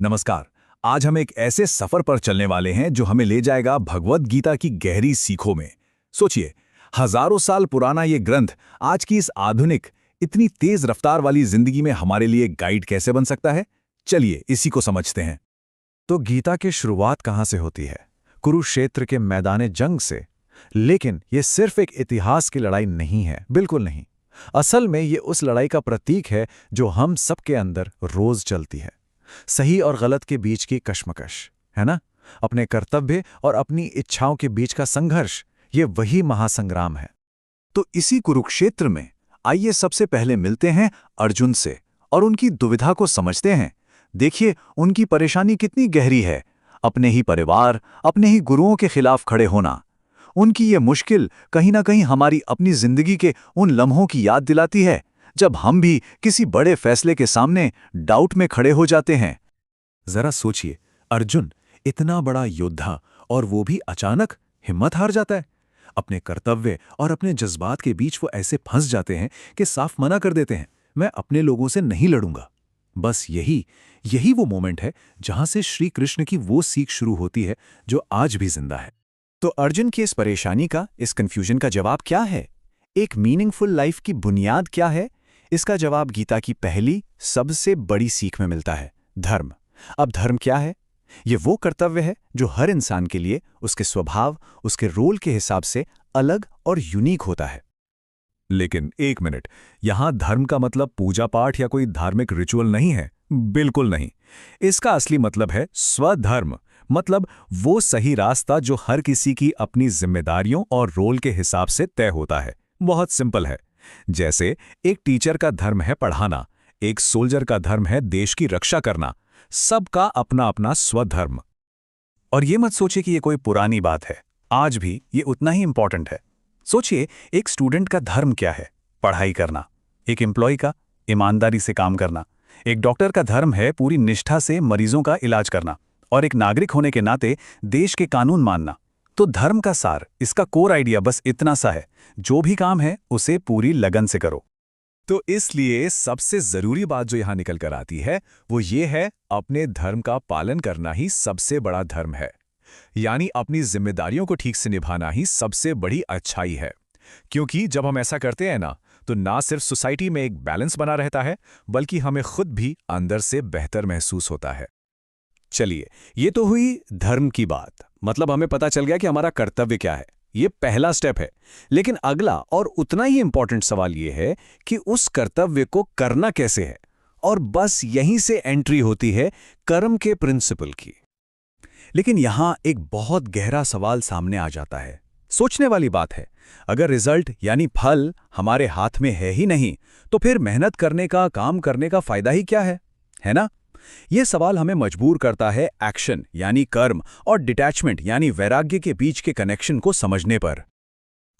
नमस्कार। आज हम एक ऐसे सफर पर चलने वाले हैं जो हमें ले जाएगा भगवद गीता की गहरी सीखों में। सोचिए, हजारों साल पुराना ये ग्रंथ आज की इस आधुनिक, इतनी तेज रफ्तार वाली जिंदगी में हमारे लिए गाइड कैसे बन सकता है? चलिए इसी को समझते हैं। तो गीता की शुरुआत कहां से होती है? कुरुक्षेत्र के मैदाने जंग से। लेकिन यह सिर्फ एक इतिहास की लड़ाई नहीं है, बिल्कुल नहीं। असल में ये उस लड़ाई का प्रतीक है जो हम सबके अंदर रोज चलती है। सही और गलत के बीच की कश्मकश, है ना? अपने कर्तव्य और अपनी इच्छाओं के बीच का संघर्ष, ये वही महासंग्राम है। तो इसी कुरुक्षेत्र में आइए सबसे पहले मिलते हैं अर्जुन से और उनकी दुविधा को समझते हैं। देखिए उनकी परेशानी कितनी गहरी है। अपने ही परिवार, अपने ही गुरुओं के खिलाफ खड़े होना। उनकी ये मुश्किल कहीं ना कहीं हमारी अपनी जिंदगी के उन लम्हों की याद दिलाती है जब हम भी किसी बड़े फैसले के सामने डाउट में खड़े हो जाते हैं। जरा सोचिए, अर्जुन इतना बड़ा योद्धा और वो भी अचानक हिम्मत हार जाता है। अपने कर्तव्य और अपने जज्बात के बीच वो ऐसे फंस जाते हैं कि साफ मना कर देते हैं, मैं अपने लोगों से नहीं लड़ूंगा। बस यही वो मोमेंट है जहां से श्री कृष्ण की वो सीख शुरू होती है जो आज भी जिंदा है। तो अर्जुन की इस परेशानी का, इस कंफ्यूजन का जवाब क्या है? एक मीनिंगफुल लाइफ की बुनियाद क्या है? इसका जवाब गीता की पहली सबसे बड़ी सीख में मिलता है, धर्म। अब धर्म क्या है? ये वो कर्तव्य है जो हर इंसान के लिए उसके स्वभाव, उसके रोल के हिसाब से अलग और यूनिक होता है। लेकिन एक मिनट, यहां धर्म का मतलब पूजा पाठ या कोई धार्मिक रिचुअल नहीं है। बिल्कुल नहीं। इसका असली मतलब है स्वधर्म। मतलब वो सही रास्ता जो हर किसी की अपनी जिम्मेदारियों और रोल के हिसाब से तय होता है। बहुत सिंपल है। जैसे एक टीचर का धर्म है पढ़ाना, एक सोल्जर का धर्म है देश की रक्षा करना। सबका अपना अपना स्वधर्म। और ये मत सोचिए कि ये कोई पुरानी बात है, आज भी ये उतना ही इंपॉर्टेंट है। सोचिए, एक स्टूडेंट का धर्म क्या है? पढ़ाई करना। एक एम्प्लॉय का ईमानदारी से काम करना। एक डॉक्टर का धर्म है पूरी निष्ठा से मरीजों का इलाज करना। और एक नागरिक होने के नाते देश के कानून मानना। तो धर्म का सार, इसका कोर आइडिया बस इतना सा है, जो भी काम है उसे पूरी लगन से करो। तो इसलिए सबसे जरूरी बात जो यहां निकल कर आती है वो ये है, अपने धर्म का पालन करना ही सबसे बड़ा धर्म है। यानी अपनी जिम्मेदारियों को ठीक से निभाना ही सबसे बड़ी अच्छाई है। क्योंकि जब हम ऐसा करते हैं तो ना सिर्फ सोसाइटी में एक बैलेंस बना रहता है, बल्कि हमें खुद भी अंदर से बेहतर महसूस होता है। चलिए, ये तो हुई धर्म की बात। मतलब हमें पता चल गया कि हमारा कर्तव्य क्या है। ये पहला स्टेप है। लेकिन अगला और उतना ही इंपॉर्टेंट सवाल ये है कि उस कर्तव्य को करना कैसे है। और बस यहीं से एंट्री होती है कर्म के प्रिंसिपल की। लेकिन यहां एक बहुत गहरा सवाल सामने आ जाता है। सोचने वाली बात है। अगर रिजल्ट यानी फल हमारे हाथ में है ही नहीं, तो फिर मेहनत करने का, काम करने का फायदा ही क्या है ना? यह सवाल हमें मजबूर करता है एक्शन यानी कर्म और डिटैचमेंट यानी वैराग्य के बीच के कनेक्शन को समझने पर।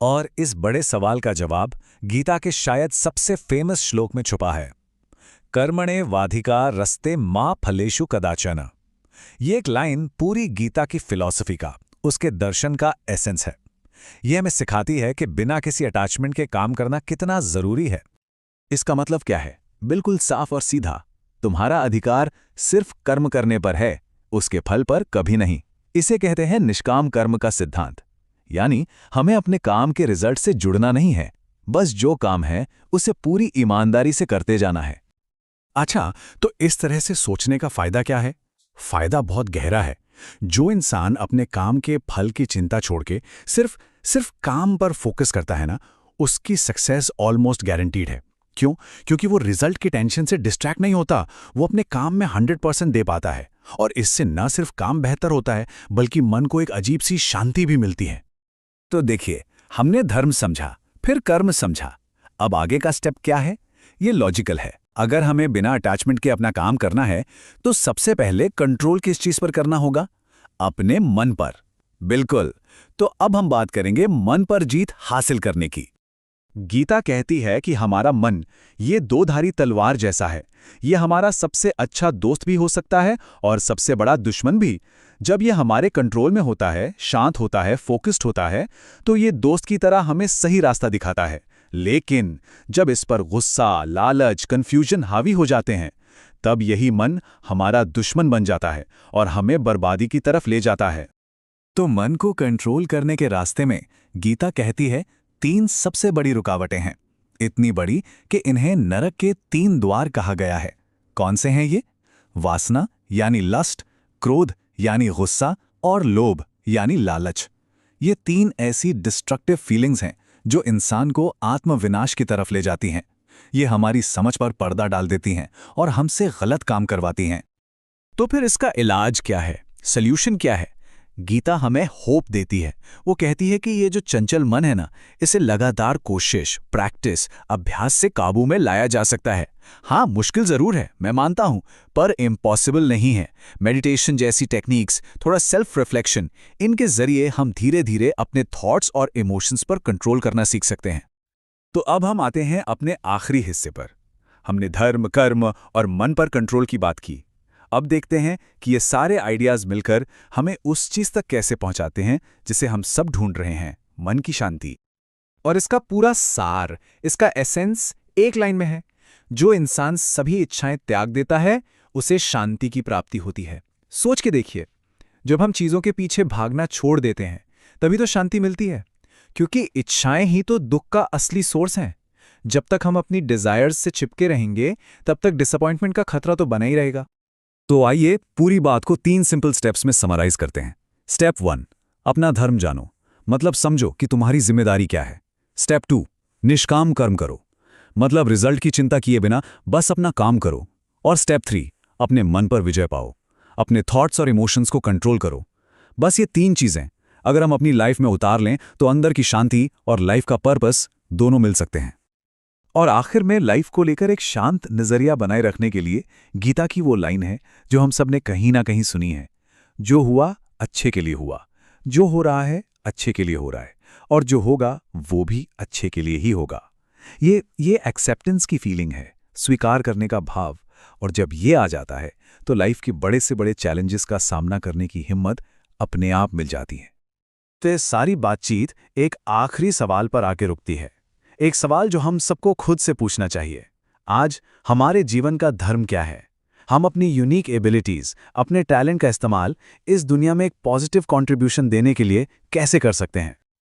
और इस बड़े सवाल का जवाब गीता के शायद सबसे फेमस श्लोक में छुपा है। कर्मणे वाधिका रस्ते मा फलेषु कदाचन। ये एक लाइन पूरी गीता की फिलॉसफी का, उसके दर्शन का एसेंस है। यह हमें सिखाती है कि बिना किसी अटैचमेंट के काम करना कितना जरूरी है। इसका मतलब क्या है? बिल्कुल साफ और सीधा। तुम्हारा अधिकार सिर्फ कर्म करने पर है, उसके फल पर कभी नहीं। इसे कहते हैं निष्काम कर्म का सिद्धांत। यानी हमें अपने काम के रिजल्ट से जुड़ना नहीं है, बस जो काम है उसे पूरी ईमानदारी से करते जाना है। अच्छा, तो इस तरह से सोचने का फायदा क्या है? फायदा बहुत गहरा है। जो इंसान अपने काम के फल की चिंता छोड़ के सिर्फ काम पर फोकस करता है ना, उसकी सक्सेस ऑलमोस्ट गारंटीड है। क्यों? क्योंकि वो रिजल्ट की टेंशन से डिस्ट्रैक्ट नहीं होता, वो अपने काम में 100% दे पाता है। और इससे न सिर्फ काम बेहतर होता है, बल्कि मन को एक अजीब सी शांति भी मिलती है। तो देखिए, हमने धर्म समझा, फिर कर्म समझा। अब आगे का स्टेप क्या है? ये लॉजिकल है। अगर हमें बिना अटैचमेंट के अपना काम करना है, तो सबसे पहले कंट्रोल किस चीज पर करना होगा? अपने मन पर। बिल्कुल। तो अब हम बात करेंगे मन पर जीत हासिल करने की। गीता कहती है कि हमारा मन ये दो-धारी तलवार जैसा है। ये हमारा सबसे अच्छा दोस्त भी हो सकता है और सबसे बड़ा दुश्मन भी। जब ये हमारे कंट्रोल में होता है, शांत होता है, फोकस्ड होता है, तो ये दोस्त की तरह हमें सही रास्ता दिखाता है। लेकिन जब इस पर गुस्सा, लालच, कंफ्यूजन हावी हो जाते हैं, तब यही मन हमारा दुश्मन बन जाता है और हमें बर्बादी की तरफ ले जाता है। तो मन को कंट्रोल करने के रास्ते में गीता कहती है 3 सबसे बड़ी रुकावटें हैं, इतनी बड़ी कि इन्हें नरक के 3 द्वार कहा गया है। कौन से हैं ये? वासना यानी लस्ट, क्रोध यानी गुस्सा और लोभ यानी लालच। ये 3 ऐसी डिस्ट्रक्टिव फीलिंग्स हैं जो इंसान को आत्मविनाश की तरफ ले जाती हैं। ये हमारी समझ पर पर्दा डाल देती हैं और हमसे गलत काम करवाती हैं। तो फिर इसका इलाज क्या है, सल्यूशन क्या है? गीता हमें होप देती है। वो कहती है कि ये जो चंचल मन है ना, इसे लगातार कोशिश, प्रैक्टिस, अभ्यास से काबू में लाया जा सकता है। हाँ, मुश्किल जरूर है, मैं मानता हूं, पर इम्पॉसिबल नहीं है। मेडिटेशन जैसी टेक्निक्स, थोड़ा सेल्फ रिफ्लेक्शन, इनके जरिए हम धीरे धीरे अपने थॉट्स और इमोशंस पर कंट्रोल करना सीख सकते हैं। तो अब हम आते हैं अपने आखिरी हिस्से पर। हमने धर्म, कर्म और मन पर कंट्रोल की बात की। अब देखते हैं कि ये सारे आइडियाज मिलकर हमें उस चीज तक कैसे पहुंचाते हैं जिसे हम सब ढूंढ रहे हैं, मन की शांति। और इसका पूरा सार, इसका एसेंस एक लाइन में है, जो इंसान सभी इच्छाएं त्याग देता है उसे शांति की प्राप्ति होती है। सोच के देखिए, जब हम चीजों के पीछे भागना छोड़ देते हैं तभी तो शांति मिलती है, क्योंकि इच्छाएं ही तो दुख का असली सोर्स हैं। जब तक हम अपनी डिजायर्स से चिपके रहेंगे तब तक डिसअपॉइंटमेंट का खतरा तो बना ही रहेगा। तो आइए पूरी बात को 3 सिंपल स्टेप्स में समराइज करते हैं। स्टेप 1, अपना धर्म जानो, मतलब समझो कि तुम्हारी जिम्मेदारी क्या है। स्टेप 2, निष्काम कर्म करो, मतलब रिजल्ट की चिंता किए बिना बस अपना काम करो। और स्टेप 3, अपने मन पर विजय पाओ, अपने थॉट्स और इमोशंस को कंट्रोल करो। बस ये 3 चीजें अगर हम अपनी लाइफ में उतार लें तो अंदर की शांति और लाइफ का पर्पस दोनों मिल सकते हैं। और आखिर में लाइफ को लेकर एक शांत नजरिया बनाए रखने के लिए गीता की वो लाइन है जो हम सब ने कहीं ना कहीं सुनी है, जो हुआ अच्छे के लिए हुआ, जो हो रहा है अच्छे के लिए हो रहा है, और जो होगा वो भी अच्छे के लिए ही होगा। ये एक्सेप्टेंस की फीलिंग है, स्वीकार करने का भाव। और जब ये आ जाता है तो लाइफ के बड़े से बड़े चैलेंजेस का सामना करने की हिम्मत अपने आप मिल जाती है। तो ये सारी बातचीत एक आखिरी सवाल पर आके रुकती है, एक सवाल जो हम सबको खुद से पूछना चाहिए। आज हमारे जीवन का धर्म क्या है? हम अपनी यूनिक एबिलिटीज, अपने टैलेंट का इस्तेमाल इस दुनिया में एक पॉजिटिव कंट्रीब्यूशन देने के लिए कैसे कर सकते हैं?